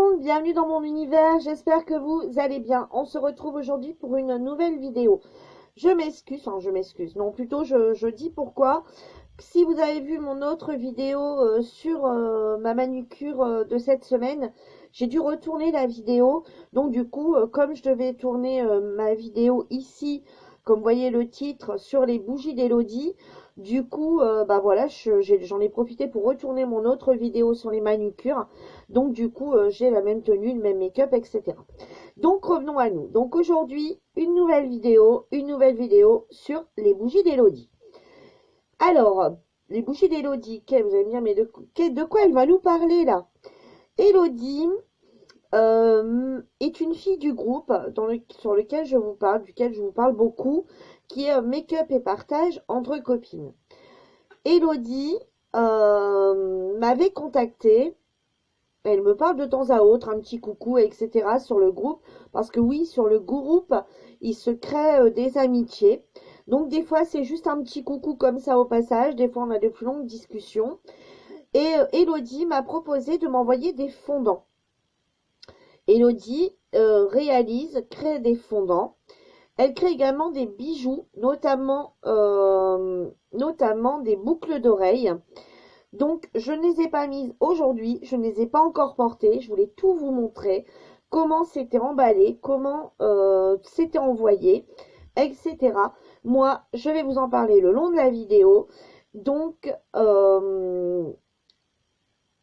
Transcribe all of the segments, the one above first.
monde, bienvenue dans mon univers, j'espère que vous allez bien. On se retrouve aujourd'hui pour une nouvelle vidéo. Je m'excuse, non plutôt je dis pourquoi. Si vous avez vu mon autre vidéo sur ma manucure de cette semaine, j'ai dû retourner la vidéo. Donc du coup, comme je devais tourner ma vidéo ici, comme vous voyez le titre, sur les bougies d'Elodie, du coup, bah voilà, j'en ai profité pour retourner mon autre vidéo sur les manucures. Donc du coup, j'ai la même tenue, le même make-up, etc. Donc revenons à nous. Donc aujourd'hui, une nouvelle vidéo sur les bougies d'Elodie. Alors, les bougies d'Elodie, vous allez me dire, mais de quoi elle va nous parler là? Elodie est une fille du groupe sur lequel je vous parle, duquel je vous parle beaucoup, qui est make-up et partage entre copines. Elodie m'avait contactée, elle me parle de temps à autre, un petit coucou, etc. sur le groupe, parce que oui, sur le groupe, il se crée des amitiés. Donc des fois, c'est juste un petit coucou comme ça au passage, des fois on a de plus longues discussions. Et Elodie m'a proposé de m'envoyer des fondants. Elodie crée des fondants. Elle crée également des bijoux, notamment des boucles d'oreilles. Donc, je ne les ai pas mises aujourd'hui, je ne les ai pas encore portées. Je voulais tout vous montrer, comment c'était emballé, comment c'était envoyé, etc. Moi, je vais vous en parler le long de la vidéo. Donc,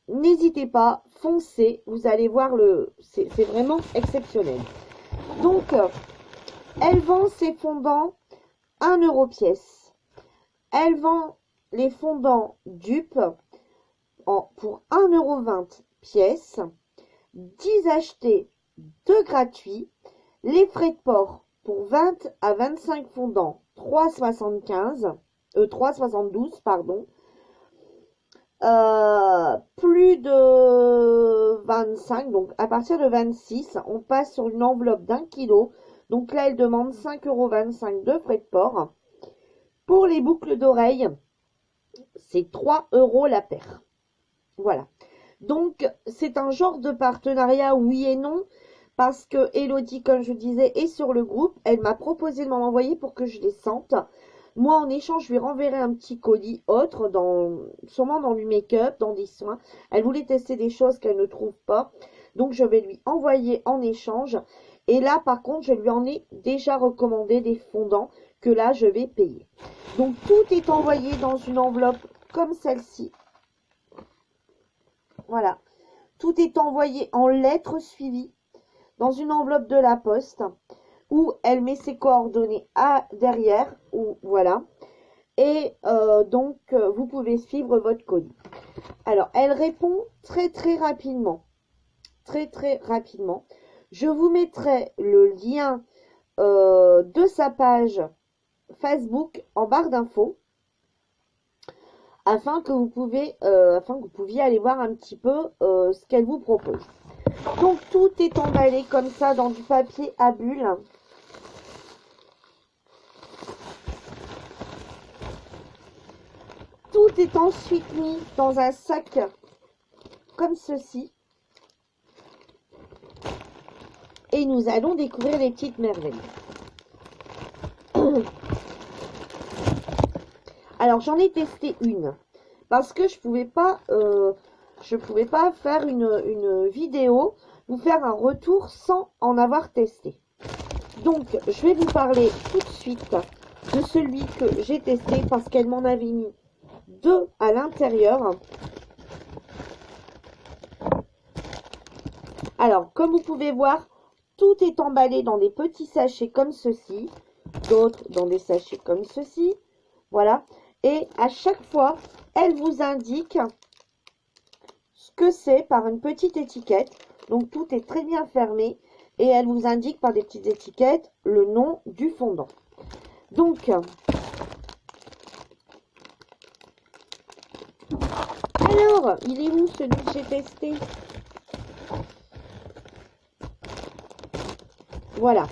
n'hésitez pas, foncez, vous allez voir, c'est vraiment exceptionnel. Donc, elle vend ses fondants 1 € pièce. Elle vend les fondants dupes pour 1,20 € pièce. 10 achetés, 2 gratuits. Les frais de port pour 20 à 25 fondants, 3,72 pardon. Plus de 25, donc à partir de 26, on passe sur une enveloppe d'1 kg. Donc là, elle demande 5,25 € de frais de port. Pour les boucles d'oreilles, c'est 3 € la paire. Voilà. Donc, c'est un genre de partenariat, oui et non, parce que Elodie, comme je disais, est sur le groupe. Elle m'a proposé de m'en envoyer pour que je les sente. Moi, en échange, je lui renverrai un petit colis autre, sûrement dans du make-up, dans des soins. Elle voulait tester des choses qu'elle ne trouve pas. Donc, je vais lui envoyer en échange. Et là, par contre, je lui en ai déjà recommandé des fondants que là, je vais payer. Donc, tout est envoyé dans une enveloppe comme celle-ci. Voilà. Tout est envoyé en lettres suivies dans une enveloppe de la poste où elle met ses coordonnées derrière. Voilà. Et donc, vous pouvez suivre votre colis. Alors, elle répond très, très rapidement. Très, très rapidement. Je vous mettrai le lien de sa page Facebook en barre d'infos afin que vous pouviez aller voir un petit peu ce qu'elle vous propose. Donc tout est emballé comme ça dans du papier à bulles. Tout est ensuite mis dans un sac comme ceci. Et nous allons découvrir les petites merveilles. Alors j'en ai testé une parce que je pouvais pas faire une vidéo, vous faire un retour sans en avoir testé. Donc je vais vous parler tout de suite de celui que j'ai testé parce qu'elle m'en avait mis 2 à l'intérieur. Alors comme vous pouvez voir, tout est emballé dans des petits sachets comme ceci, d'autres dans des sachets comme ceci. Voilà. Et à chaque fois, elle vous indique ce que c'est par une petite étiquette. Donc, tout est très bien fermé. Et elle vous indique par des petites étiquettes le nom du fondant. Donc, alors, il est où celui que j'ai testé? Voilà.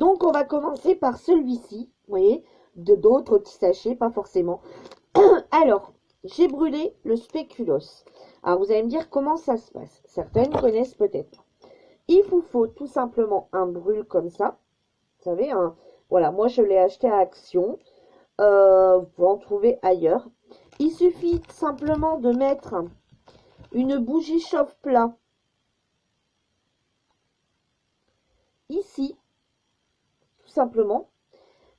Donc, on va commencer par celui-ci. Vous voyez, d'autres petits sachets, pas forcément. Alors, j'ai brûlé le spéculoos. Alors, vous allez me dire comment ça se passe. Certaines connaissent peut-être. Il vous faut tout simplement un brûle comme ça. Vous savez, voilà, moi je l'ai acheté à Action. Vous pouvez en trouver ailleurs. Il suffit simplement de mettre une bougie chauffe-plat ici, tout simplement,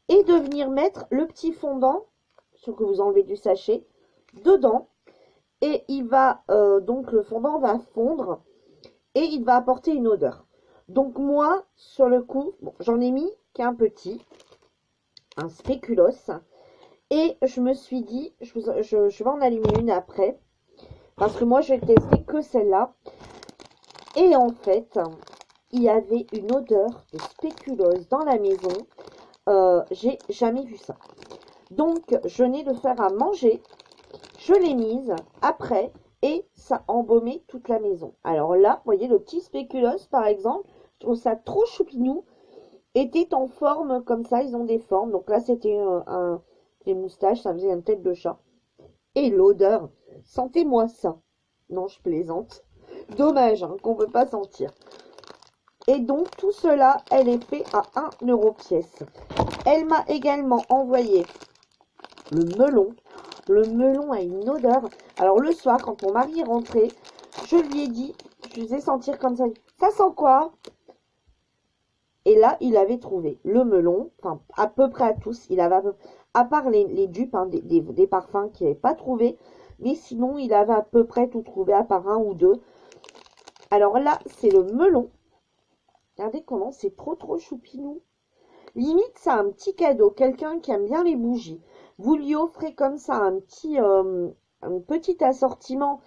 et de venir mettre le petit fondant, ce que vous enlevez du sachet, dedans, et il va, donc le fondant va fondre, et il va apporter une odeur. Donc moi, sur le coup, bon, j'en ai mis qu'un petit, un spéculoos, et je me suis dit, je vais en allumer une après, parce que moi, je vais tester que celle-là. Et en fait, il y avait une odeur de spéculoos dans la maison. J'ai jamais vu ça. Donc, je n'ai de faire à manger. Je l'ai mise après et ça embaumait toute la maison. Alors là, vous voyez, le petit spéculoos, par exemple, je trouve ça trop choupinou. Était en forme comme ça, ils ont des formes. Donc là, c'était des moustaches, ça faisait une tête de chat. Et l'odeur, sentez-moi ça. Non, je plaisante. Dommage hein, qu'on ne peut pas sentir. Et donc, tout cela, elle est fait à 1 € pièce. Elle m'a également envoyé le melon. Le melon a une odeur. Alors, le soir, quand mon mari est rentré, je lui ai dit, je lui ai sentir comme ça. Ça sent quoi? Et là, il avait trouvé le melon, enfin, à peu près à tous. Il avait, à part les dupes, hein, des parfums qu'il n'avait pas trouvé. Mais sinon, il avait à peu près tout trouvé, à part un ou deux. Alors là, c'est le melon. Regardez comment c'est trop choupinou. Limite, c'est un petit cadeau. Quelqu'un qui aime bien les bougies. Vous lui offrez comme ça un petit assortiment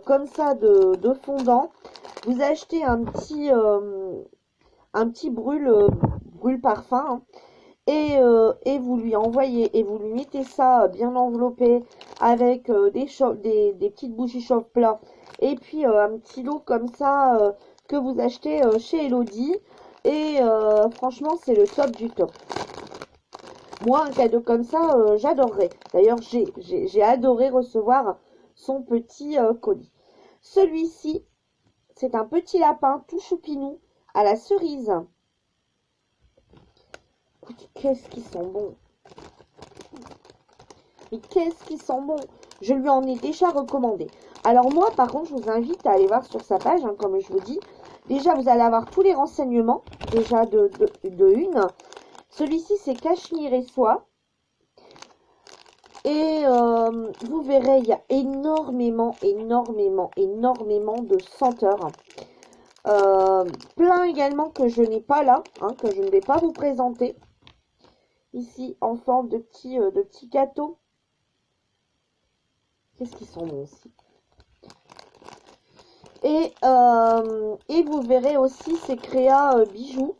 comme ça de fondant. Vous achetez un petit brûle parfum hein, et vous lui envoyez et vous lui mettez ça bien enveloppé avec des petites bougies chauffe-plat et puis un petit lot comme ça que vous achetez chez Elodie et franchement c'est le top du top. Moi un cadeau comme ça j'adorerais. D'ailleurs j'ai adoré recevoir son petit colis. Celui-ci c'est un petit lapin tout choupinou à la cerise. Qu'est-ce qu'ils sont bons. Mais qu'est-ce qu'ils sont bons. Je lui en ai déjà recommandé. Alors moi, par contre, je vous invite à aller voir sur sa page, hein, comme je vous dis. Déjà, vous allez avoir tous les renseignements, déjà de une. Celui-ci, c'est cachemire et soie. Et vous verrez, il y a énormément de senteurs. Plein également que je n'ai pas là, hein, que je ne vais pas vous présenter. Ici, en forme de petits gâteaux. Qu'est-ce qu'ils sont bons aussi. Et vous verrez aussi ces créas bijoux.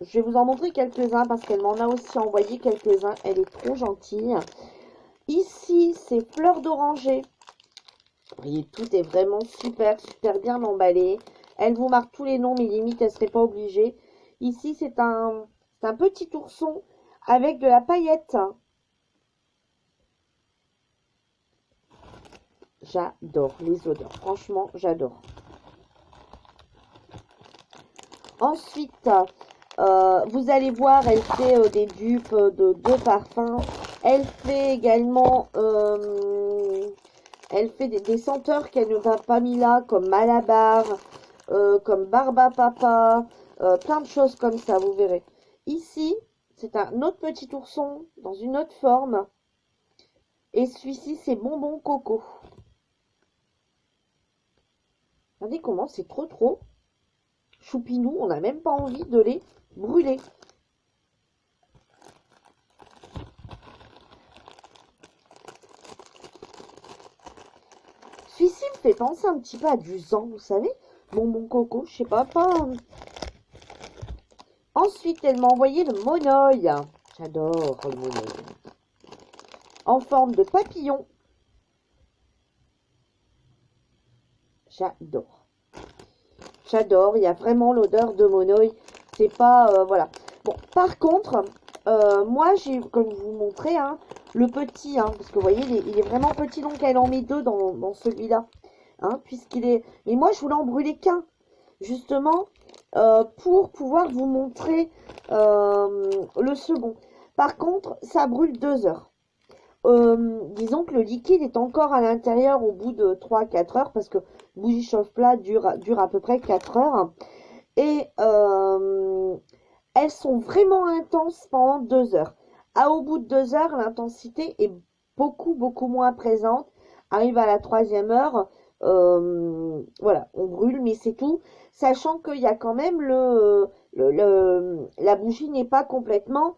Je vais vous en montrer quelques-uns parce qu'elle m'en a aussi envoyé quelques-uns. Elle est trop gentille. Ici, c'est fleurs d'oranger. Vous voyez, tout est vraiment super bien emballé. Elle vous marque tous les noms, mais limite, elle ne serait pas obligée. Ici, c'est un petit ourson avec de la paillette. J'adore les odeurs. Franchement, j'adore. Ensuite, vous allez voir, elle fait des dupes de parfums. Elle fait également des senteurs qu'elle ne va pas mis là, comme Malabar, comme Barba Papa, plein de choses comme ça, vous verrez. Ici, c'est un autre petit ourson dans une autre forme. Et celui-ci, c'est Bonbon Coco. Regardez comment c'est trop choupinou. On n'a même pas envie de les brûler. Celui-ci me fait penser un petit peu à du Zan, vous savez. Bonbon Coco, je sais pas. Ensuite, elle m'a envoyé le monoï. J'adore le monoï. En forme de papillon. J'adore. J'adore. Il y a vraiment l'odeur de monoï. C'est pas... voilà. Bon, par contre, moi, j'ai, comme je vous montrais, hein, le petit, hein, parce que vous voyez, il est vraiment petit, donc elle en met deux dans celui-là. Hein, puisqu'il est... Mais moi, je voulais en brûler qu'un. Justement, pour pouvoir vous montrer le second. Par contre, ça brûle 2 heures. Disons que le liquide est encore à l'intérieur au bout de 3-4 heures, parce que bougie chauffe-plat dure à peu près 4 heures. Et elles sont vraiment intenses pendant 2 heures. Au bout de 2 heures, l'intensité est beaucoup moins présente. Arrive à la 3e heure, voilà, on brûle, mais c'est tout. Sachant qu'il y a quand même la bougie n'est pas complètement,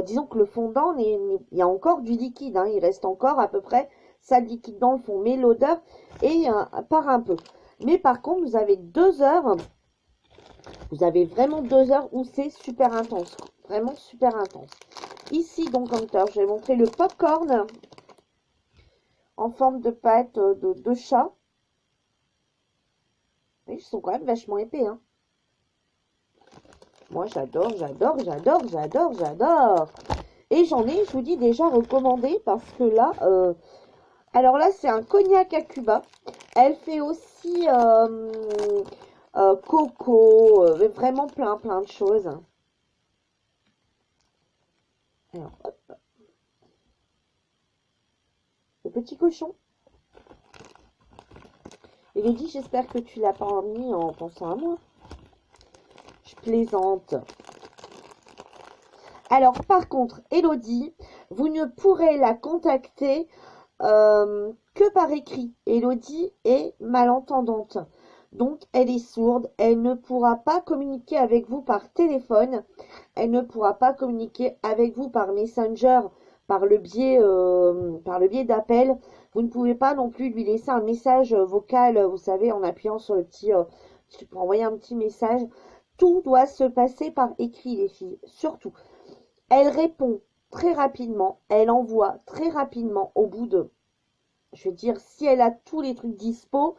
disons que le fondant, il y a encore du liquide, hein, il reste encore à peu près ça de liquide dans le fond, mais l'odeur part un peu. Mais par contre, vous avez 2 heures. Vous avez vraiment 2 heures où c'est super intense. Vraiment super intense. Ici, donc, comme ça, je vais montrer le popcorn en forme de pâte de chat. Ils sont quand même vachement épais, hein. Moi, j'adore. Et j'en ai, je vous dis, déjà recommandé parce que là, alors là, c'est un cognac à Cuba. Elle fait aussi coco, vraiment plein de choses. Alors, hop. Le petit cochon. Elodie, j'espère que tu l'as pas mis en pensant à moi. Je plaisante. Alors, par contre, Elodie, vous ne pourrez la contacter que par écrit. Elodie est malentendante. Donc, elle est sourde. Elle ne pourra pas communiquer avec vous par téléphone. Elle ne pourra pas communiquer avec vous par Messenger, par le biais d'appel. Vous ne pouvez pas non plus lui laisser un message vocal, vous savez, en appuyant sur le petit, pour envoyer un petit message. Tout doit se passer par écrit, les filles, surtout. Elle répond très rapidement, elle envoie très rapidement au bout de, je veux dire, si elle a tous les trucs dispo,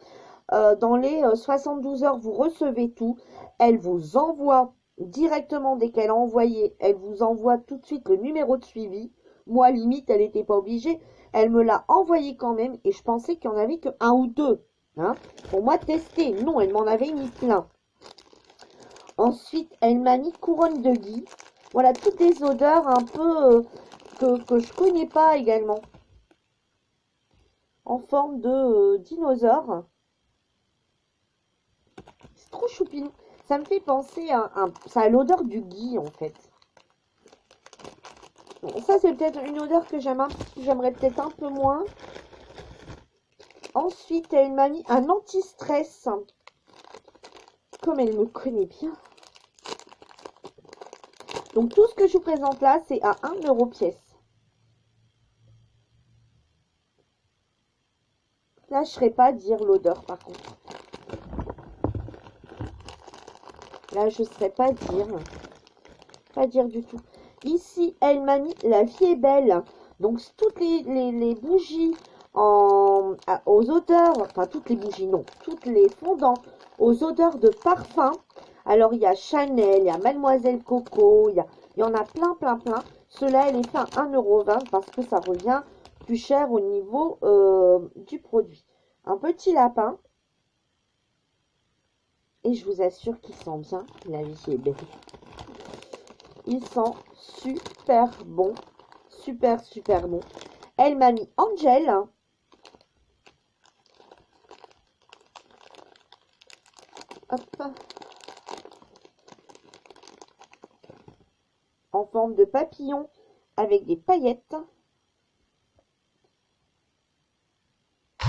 dans les 72 heures, vous recevez tout. Elle vous envoie directement, dès qu'elle a envoyé, elle vous envoie tout de suite le numéro de suivi. Moi, limite, elle n'était pas obligée. Elle me l'a envoyé quand même et je pensais qu'il n'y en avait que 1 ou 2. Hein, pour moi, tester. Non, elle m'en avait mis plein. Ensuite, elle m'a mis couronne de gui. Voilà, toutes des odeurs un peu que je connais pas également. En forme de dinosaure. C'est trop choupinou. Ça me fait penser ça a l'odeur du gui, en fait. Bon, ça, c'est peut-être une odeur que j'aimerais peut-être un peu moins. Ensuite, elle m'a mis un anti-stress. Comme elle me connaît bien. Donc, tout ce que je vous présente là, c'est à 1 euro pièce. Là, je ne saurais pas dire l'odeur, par contre. Là, je ne saurais pas dire. Pas dire du tout. Ici, elle m'a mis la vie est belle. Donc, toutes les bougies aux odeurs, enfin, toutes les bougies, non, toutes les fondants aux odeurs de parfum. Alors, il y a Chanel, il y a Mademoiselle Coco, il y en a plein. Cela, elle est fait à 1,20 € parce que ça revient plus cher au niveau du produit. Un petit lapin. Et je vous assure qu'il sent bien. La vie est belle. Il sent super bon. Super bon. Elle m'a mis Angel. Hop. En forme de papillon avec des paillettes. Je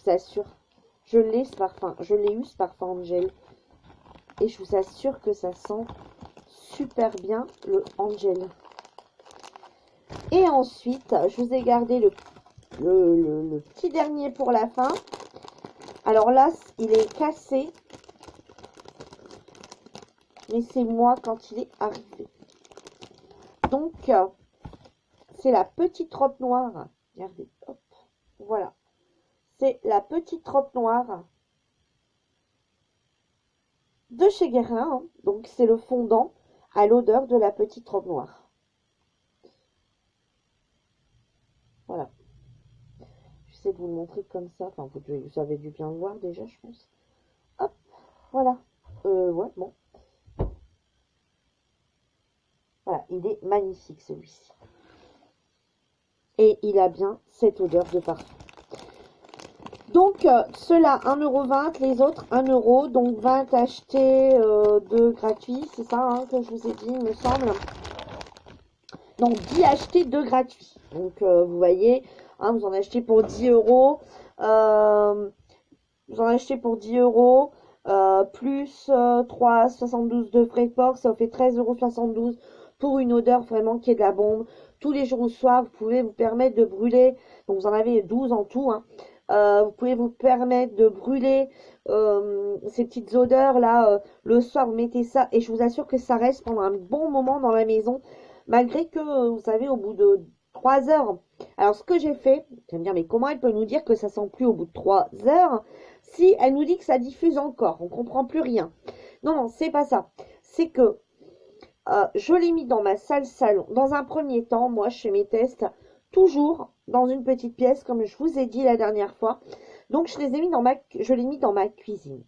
vous assure, je l'ai ce parfum. Je l'ai eu ce parfum Angel. Et je vous assure que ça sent super bien le Angel. Et ensuite, je vous ai gardé le petit dernier pour la fin. Alors là, il est cassé. Mais c'est moi quand il est arrivé. Donc, c'est la petite robe noire. Regardez, hop, voilà. C'est la petite robe noire de chez Guerlain. Hein. Donc, c'est le fondant à l'odeur de la petite robe noire. Voilà. J'essaie de vous le montrer comme ça. Enfin, vous avez dû bien le voir déjà, je pense. Hop. Voilà. Ouais, bon. Voilà, il est magnifique celui-ci. Et il a bien cette odeur de parfum. Donc, ceux-là, 1,20 €, les autres, 1 €. Donc, 20 achetés, 2 gratuits. C'est ça hein, que je vous ai dit, il me semble. Donc, 10 achetés, 2 gratuits. Donc, vous voyez, hein, vous en achetez pour 10 €. Vous en achetez pour 10 €. Plus 3,72 € de frais de port. Ça vous fait 13,72 € pour une odeur vraiment qui est de la bombe. Tous les jours au soir, vous pouvez vous permettre de brûler. Donc, vous en avez 12 en tout, hein. Vous pouvez vous permettre de brûler ces petites odeurs là le soir, vous mettez ça et je vous assure que ça reste pendant un bon moment dans la maison, malgré que vous savez au bout de 3 heures. Alors ce que j'ai fait, tu vas me dire mais comment elle peut nous dire que ça sent plus au bout de 3 heures si elle nous dit que ça diffuse encore, on comprend plus rien. Non, c'est pas ça, c'est que je l'ai mis dans ma salle salon. Dans un premier temps, moi je fais mes tests toujours dans une petite pièce, comme je vous ai dit la dernière fois. Donc je l'ai mis dans ma cuisine.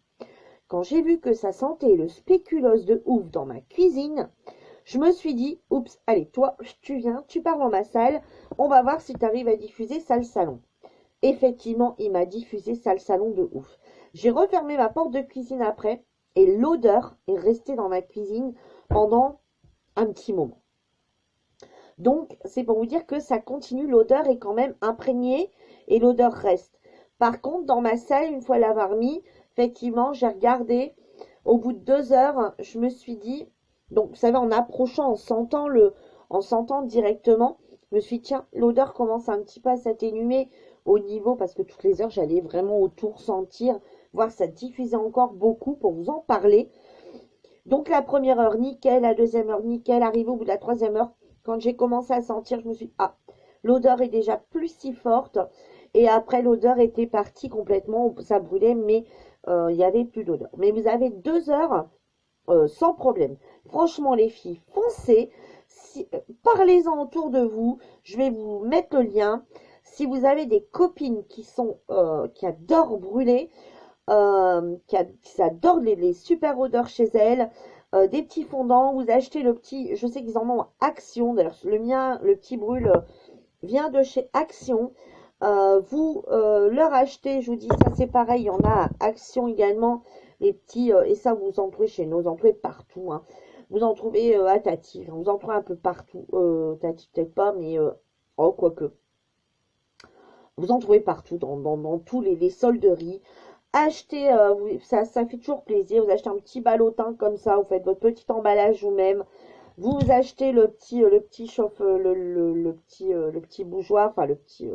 Quand j'ai vu que ça sentait le spéculoos de ouf dans ma cuisine, je me suis dit, oups, allez, toi, tu viens, tu pars dans ma salle, on va voir si tu arrives à diffuser salle salon. Effectivement, il m'a diffusé salle salon de ouf. J'ai refermé ma porte de cuisine après, et l'odeur est restée dans ma cuisine pendant un petit moment. Donc, c'est pour vous dire que ça continue, l'odeur est quand même imprégnée et l'odeur reste. Par contre, dans ma salle, une fois l'avoir mis, effectivement, j'ai regardé. Au bout de 2 heures, je me suis dit, donc vous savez, en approchant, en sentant directement, je me suis dit, tiens, l'odeur commence un petit peu à s'atténuer au niveau, parce que toutes les heures, j'allais vraiment autour sentir, voir ça diffusait encore beaucoup pour vous en parler. Donc la première heure, nickel, la deuxième heure, nickel, arrivé au bout de la troisième heure, quand j'ai commencé à sentir, je me suis dit, ah, l'odeur est déjà plus si forte. Et après, l'odeur était partie complètement, ça brûlait, mais il n'y avait plus d'odeur. Mais vous avez 2 heures sans problème. Franchement, les filles, foncez. Parlez-en autour de vous. Je vais vous mettre le lien. Si vous avez des copines qui adorent brûler, qui adorent les super odeurs chez elles, des petits fondants, vous achetez le petit, je sais qu'ils en ont Action, d'ailleurs le mien, le petit brûle, vient de chez Action. Vous leur achetez, je vous dis, ça c'est pareil, il y en a à Action également, les petits, et ça vous en trouvez chez nous, vous en trouvez partout, hein. Vous en trouvez à Tati, vous en trouvez un peu partout, Tati peut-être pas, mais oh, quoique. Vous en trouvez partout, dans tous les solderies. Achetez, ça fait toujours plaisir. Vous achetez un petit ballotin comme ça, vous faites votre petit emballage vous-même. Vous achetez le petit chauffe, le petit bougeoir, enfin le petit.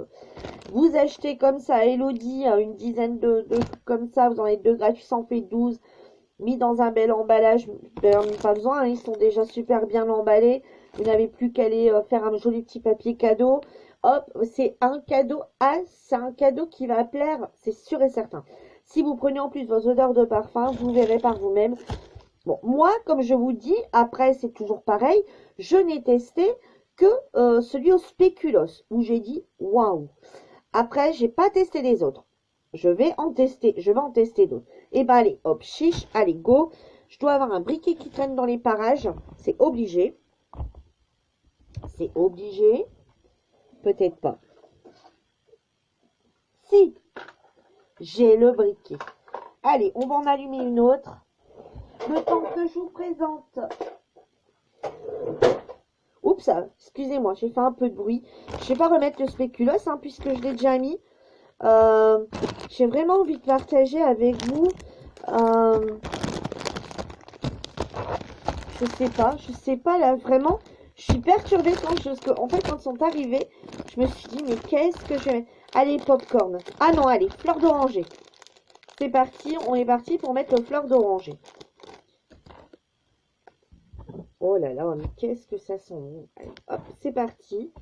Vous achetez comme ça, Elodie, une dizaine de trucs comme ça. Vous en avez 2 gratuits, ça en fait 12. Mis dans un bel emballage. D'ailleurs, pas besoin, hein, ils sont déjà super bien emballés. Vous n'avez plus qu'à aller faire un joli petit papier cadeau. Hop, c'est un cadeau. Ah, c'est un cadeau qui va plaire, c'est sûr et certain. Si vous prenez en plus vos odeurs de parfum, vous verrez par vous-même. Bon, moi, comme je vous dis, après, c'est toujours pareil. Je n'ai testé que celui au spéculoos, où j'ai dit, waouh. Après, j'ai pas testé les autres. Je vais en tester d'autres. Et ben, allez, hop, chiche, allez, go. Je dois avoir un briquet qui traîne dans les parages. C'est obligé. C'est obligé. Peut-être pas. Si, j'ai le briquet. Allez, on va en allumer une autre. Le temps que je vous présente. Oups, excusez-moi, j'ai fait un peu de bruit. Je vais pas remettre le spéculoos, hein, puisque je l'ai déjà mis. J'ai vraiment envie de partager avec vous. Je sais pas là, vraiment. Je suis perturbée en fait, quand ils sont arrivés, je me suis dit, mais qu'est-ce que je vais... Allez, popcorn. Ah non, allez, fleur d'oranger. C'est parti, on est parti pour mettre le fleur d'oranger. Oh là là, mais qu'est-ce que ça sent bon. Allez, hop, c'est parti.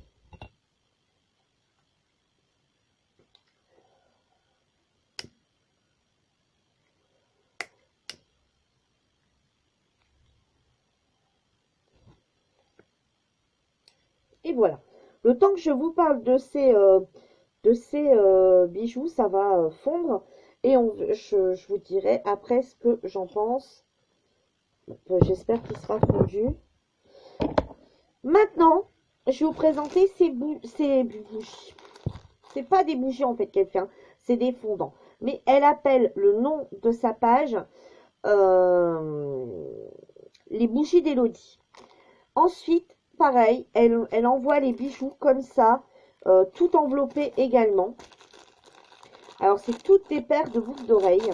Et voilà. Le temps que je vous parle de ces bijoux, ça va fondre. Et je vous dirai après ce que j'en pense. J'espère qu'il sera fondu. Maintenant, je vais vous présenter ces bougies. C'est pas des bougies en fait qu'elle fait, hein. C'est des fondants. Mais elle appelle le nom de sa page les bougies d'Elodie. Ensuite, pareil, elle envoie les bijoux comme ça, tout enveloppé également. Alors, c'est toutes des paires de boucles d'oreilles.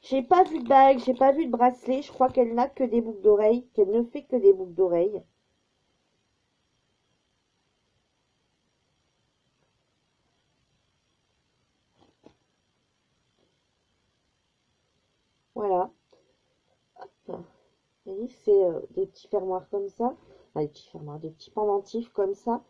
J'ai pas vu de bague, j'ai pas vu de bracelet. Je crois qu'elle n'a que des boucles d'oreilles, qu'elle ne fait que des boucles d'oreilles. Voilà. Hop. Vous voyez, c'est des petits fermoirs comme ça. Enfin, des petits fermoirs, des petits pendentifs comme ça.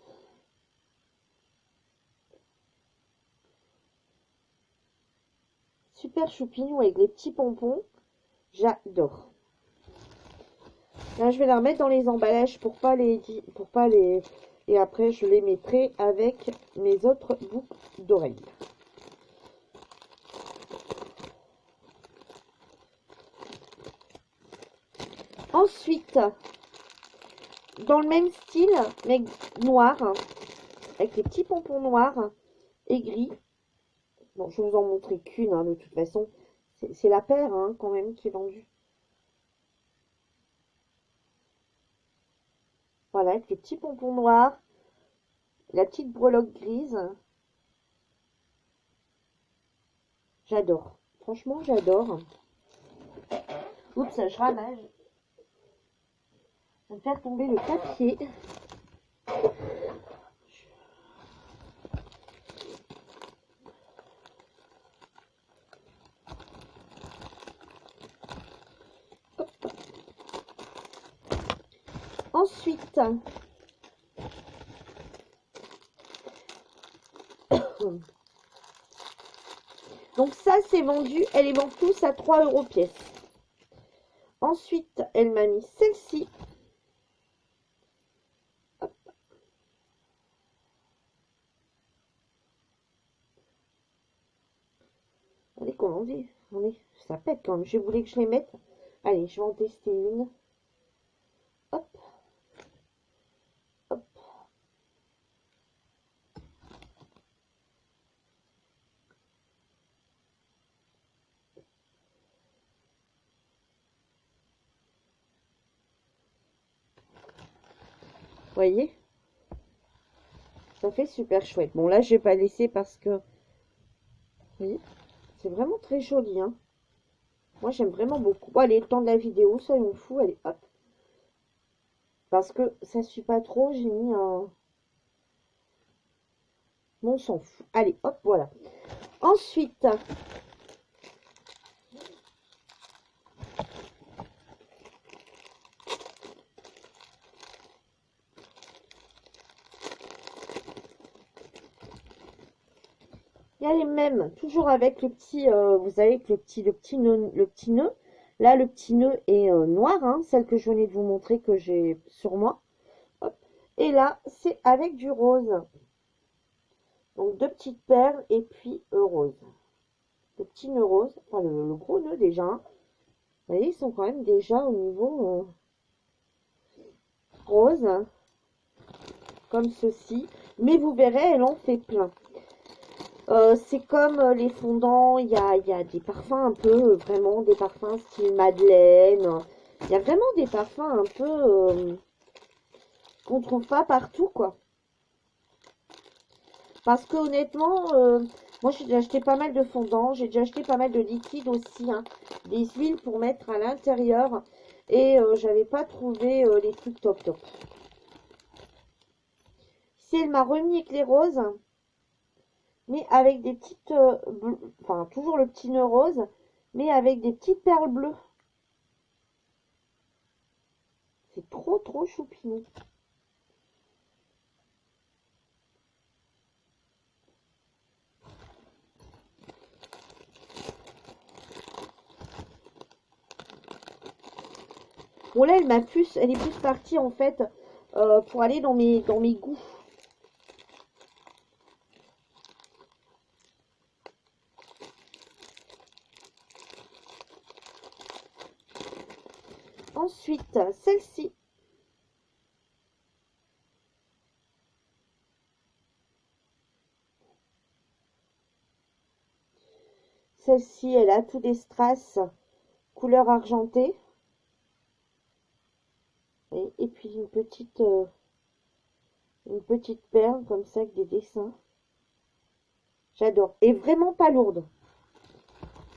Super choupignon avec les petits pompons. J'adore. Là, je vais la remettre dans les emballages pour pas les... Et après, je les mettrai avec mes autres boucles d'oreilles. Ensuite, dans le même style, mais noir, avec les petits pompons noirs et gris. Bon, je vais vous en montrer qu'une, hein, de toute façon. C'est la paire, hein, quand même, qui est vendue. Voilà, avec les petits pompons noirs, la petite breloque grise. J'adore. Franchement, j'adore. Oups, je ramage. Je vais me faire tomber le papier. Hop. Ensuite, donc ça c'est vendu, elle est vendue tous à 3 € pièce. Ensuite, elle m'a mis celle-ci. Allez, comment on dit? Ça pète quand même. Je voulais que je les mette. Allez, je vais en tester une. Hop. Hop. Vous voyez? Ça fait super chouette. Bon, là, je vais pas laisser parce que... Vous voyez? C'est vraiment très joli, hein. Moi, j'aime vraiment beaucoup. Bon, allez, le temps de la vidéo, soyons fous. Allez, hop. Parce que ça suit pas trop, j'ai mis un... Bon, on s'en fout. Allez, hop, voilà. Ensuite... Il y a les mêmes, toujours avec le petit, vous savez, le petit nœud. Là, le petit nœud est noir, hein, celle que je venais de vous montrer que j'ai sur moi. Hop. Et là, c'est avec du rose. Donc, 2 petites perles et puis rose. Le petit nœud rose, enfin le gros nœud déjà. Hein. Vous voyez, ils sont quand même déjà au niveau rose, hein, comme ceci. Mais vous verrez, elle en fait plein. C'est comme les fondants, il y a des parfums un peu, vraiment des parfums style Madeleine. Il y a vraiment des parfums un peu qu'on trouve pas partout, quoi. Parce que honnêtement, moi j'ai déjà acheté pas mal de fondants, j'ai déjà acheté pas mal de liquides aussi, hein, des huiles pour mettre à l'intérieur. Et j'avais pas trouvé les trucs top top. Si elle m'a remis avec les roses... mais avec des petites, enfin toujours le petit nœud rose, mais avec des petites perles bleues. C'est trop trop choupinou. Bon là elle est plus partie en fait pour aller dans mes goûts. ensuite, celle-ci. Celle-ci, elle a tout des strass couleur argentée. Et puis une petite perle comme ça avec des dessins. J'adore. Et vraiment pas lourde.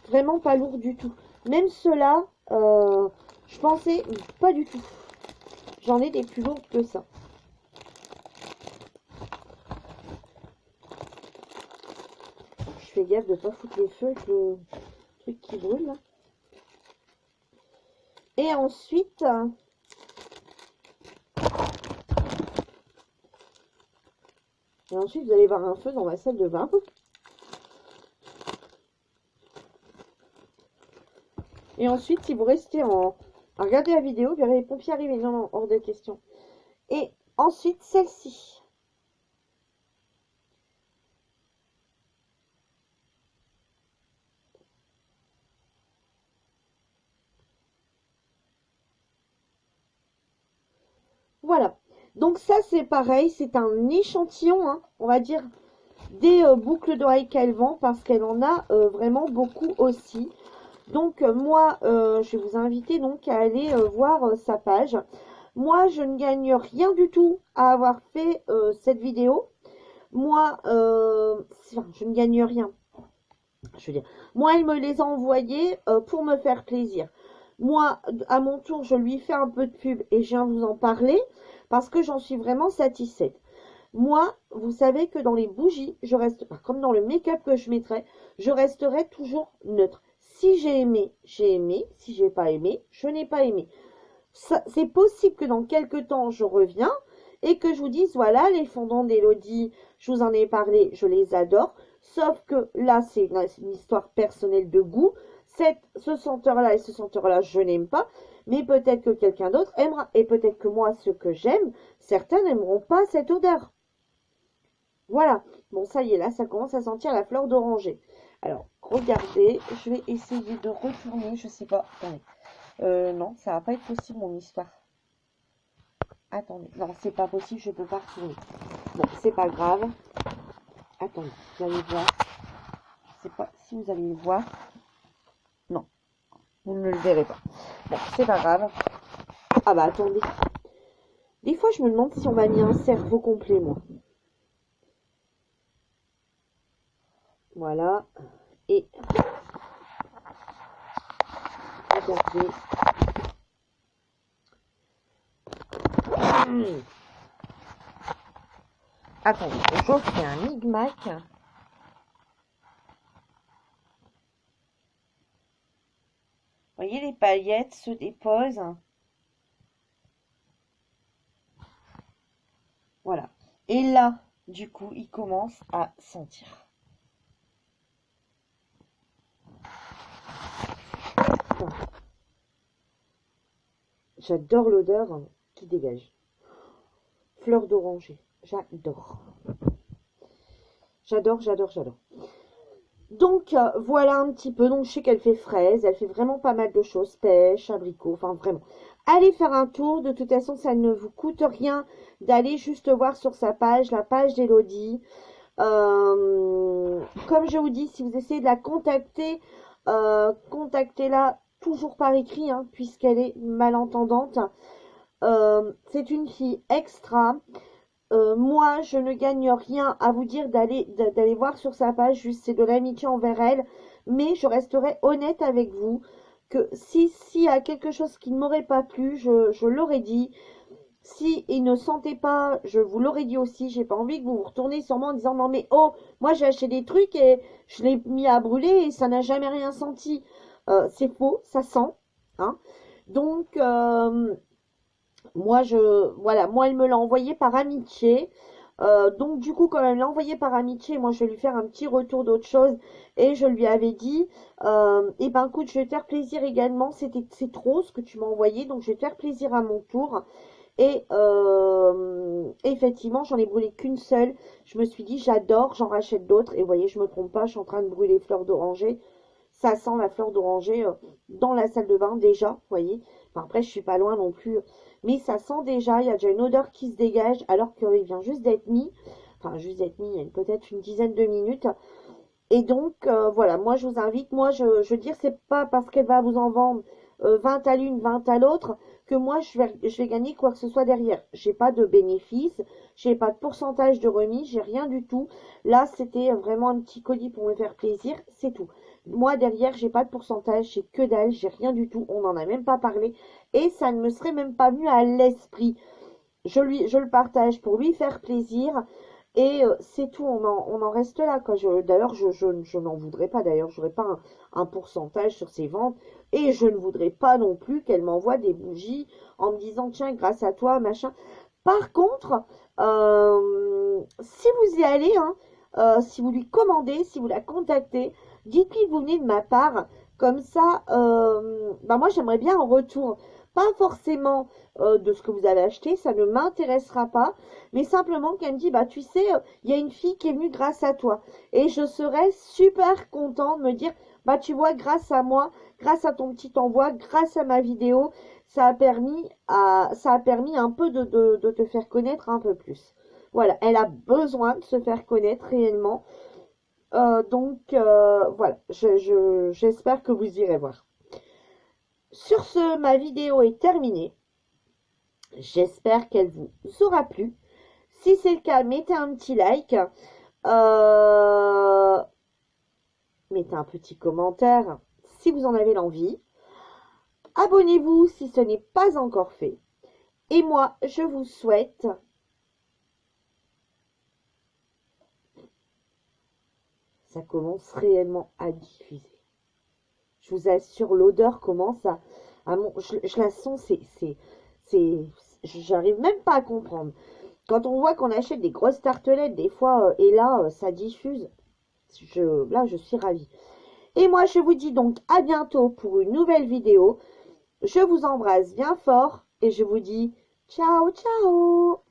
Vraiment pas lourde du tout. Même ceux-là, je pensais pas du tout. J'en ai des plus lourdes que ça. Je fais gaffe de pas foutre le feu avec le truc qui brûle là. Et ensuite, vous allez voir un feu dans ma salle de bain. Et ensuite, si vous restez à regarder la vidéo, vous verrez les pompiers arriver. Non, non, hors de question. Et ensuite, celle-ci. Voilà. Donc ça, c'est pareil. C'est un échantillon, hein, on va dire, des boucles d'oreilles qu'elle vend. Parce qu'elle en a vraiment beaucoup aussi. Donc, moi, je vais vous inviter donc à aller voir sa page. Moi, je ne gagne rien du tout à avoir fait cette vidéo. Moi, je ne gagne rien. Je veux dire, moi, elle me les a envoyés pour me faire plaisir. Moi, à mon tour, je lui fais un peu de pub et je viens vous en parler parce que j'en suis vraiment satisfaite. Moi, vous savez que dans les bougies, je reste, comme dans le make-up que je mettrai, je resterai toujours neutre. Si j'ai aimé, j'ai aimé. Si j'ai pas aimé, je n'ai pas aimé. C'est possible que dans quelques temps, je reviens et que je vous dise, voilà, les fondants d'Elodie, je vous en ai parlé, je les adore. Sauf que là, c'est une histoire personnelle de goût. Ce senteur-là et ce senteur-là, je n'aime pas. Mais peut-être que quelqu'un d'autre aimera. Et peut-être que moi, ce que j'aime, certains n'aimeront pas cette odeur. Voilà. Bon, ça y est, là, ça commence à sentir la fleur d'oranger. Alors, regardez, je vais essayer de retourner, je sais pas. Attendez. Non, ça va pas être possible, mon histoire. Attendez, non, c'est pas possible, je peux pas retourner. Bon, c'est pas grave. Attendez, vous allez voir. Je sais pas si vous allez le voir. Non, vous ne le verrez pas. Bon, c'est pas grave. Ah bah, attendez. Des fois, je me demande si on m'a mis un cerveau complet, moi. Voilà. Et regardez. Attendez, je fais un micmac. Vous voyez, les paillettes se déposent. Voilà. Et là, du coup, il commence à sentir. J'adore l'odeur qui dégage. Fleur d'oranger. J'adore. J'adore, j'adore, j'adore. Donc, voilà un petit peu. Donc, je sais qu'elle fait fraise. Elle fait vraiment pas mal de choses. Pêche, abricot. Enfin, vraiment. Allez faire un tour. De toute façon, ça ne vous coûte rien d'aller juste voir sur sa page, la page d'Elodie. Comme je vous dis, si vous essayez de la contacter, contactez-la toujours par écrit, hein, puisqu'elle est malentendante. C'est une fille extra. Moi, je ne gagne rien à vous dire d'aller voir sur sa page, juste c'est de l'amitié envers elle, mais je resterai honnête avec vous, que s'il y a quelque chose qui ne m'aurait pas plu, je l'aurais dit. Si il ne sentait pas, je vous l'aurais dit aussi, j'ai pas envie que vous vous retournez sur moi en disant non mais oh, moi j'ai acheté des trucs et je l'ai mis à brûler et ça n'a jamais rien senti. C'est faux, ça sent, hein. Donc, moi, voilà, moi, elle me l'a envoyé par amitié. Donc, du coup, quand elle me l'a envoyé par amitié, moi, je vais lui faire un petit retour d'autre chose. Et je lui avais dit, eh ben, écoute, je vais te faire plaisir également. C'est trop ce que tu m'as envoyé. Donc, je vais te faire plaisir à mon tour. Et effectivement, j'en ai brûlé qu'une seule. Je me suis dit, j'adore, j'en rachète d'autres. Et vous voyez, je me trompe pas, je suis en train de brûler fleur d'oranger. Ça sent la fleur d'oranger dans la salle de bain déjà, vous voyez. Enfin, après, je suis pas loin non plus. Mais ça sent déjà, il y a déjà une odeur qui se dégage alors qu'il vient juste d'être mis. Enfin, juste d'être mis, il y a peut-être une dizaine de minutes. Et donc, voilà, moi, je vous invite. Moi, je veux dire, c'est pas parce qu'elle va vous en vendre 20 à l'une, 20 à l'autre, que moi, je vais gagner quoi que ce soit derrière. J'ai pas de bénéfice, j'ai pas de pourcentage de remise, j'ai rien du tout. Là, c'était vraiment un petit colis pour me faire plaisir, c'est tout. Moi, derrière, j'ai pas de pourcentage, j'ai que dalle, j'ai rien du tout. On n'en a même pas parlé. Et ça ne me serait même pas venu à l'esprit. Je le partage pour lui faire plaisir. Et c'est tout, on en reste là. D'ailleurs, je n'en voudrais pas. D'ailleurs, je n'aurais pas un pourcentage sur ses ventes. Et je ne voudrais pas non plus qu'elle m'envoie des bougies en me disant, tiens, grâce à toi, machin. Par contre, si vous y allez, hein, si vous lui commandez, si vous la contactez, dites-lui que vous venez de ma part. Comme ça, bah moi, j'aimerais bien en retour. Pas forcément de ce que vous avez acheté, ça ne m'intéressera pas, mais simplement qu'elle me dit, bah tu sais, il y a une fille qui est venue grâce à toi, et je serais super content de me dire, bah tu vois, grâce à moi, grâce à ton petit envoi, grâce à ma vidéo, ça a permis un peu de te faire connaître un peu plus. Voilà, elle a besoin de se faire connaître réellement, voilà, j'espère que vous irez voir. Sur ce, ma vidéo est terminée. J'espère qu'elle vous aura plu. Si c'est le cas, mettez un petit like. Mettez un petit commentaire si vous en avez l'envie. Abonnez-vous si ce n'est pas encore fait. Et moi, je vous souhaite ça commence réellement à diffuser. Je vous assure, l'odeur commence je la sens, j'arrive même pas à comprendre. Quand on voit qu'on achète des grosses tartelettes, des fois, et là, ça diffuse, là, je suis ravie. Et moi, je vous dis donc à bientôt pour une nouvelle vidéo. Je vous embrasse bien fort et je vous dis ciao, ciao!